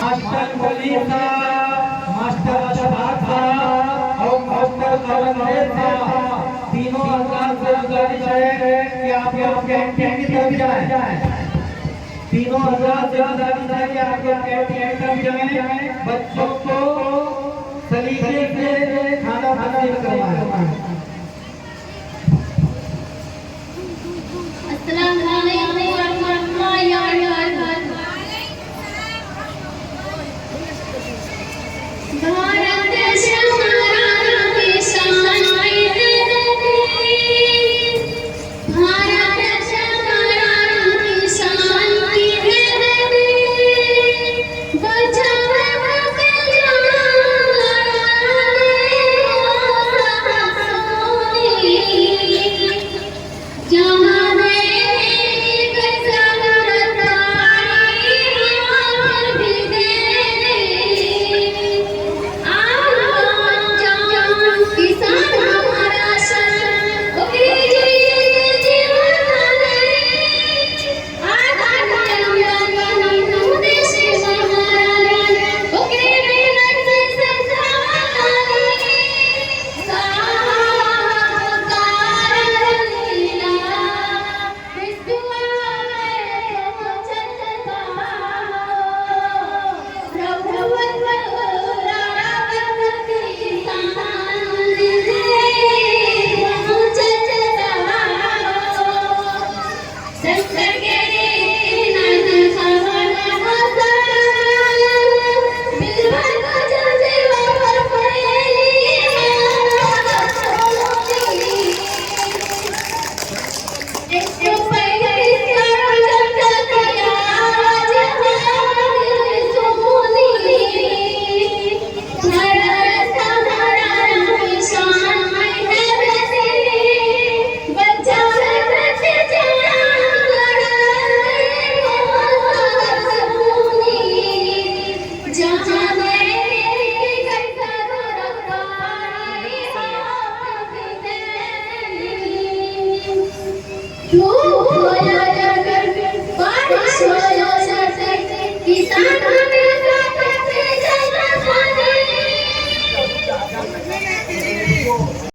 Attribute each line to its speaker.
Speaker 1: Master वली साहब, master Ashfaq साहब और मास्टर कवंदेर साहब, तीनों हजरात से गुजारिश है कि आप लोग कैंटीन की तरफ जाएं। तीनों हजरात से गुजारिश है कि आप लोग कैंटीन की तरफ जाएं। बच्चों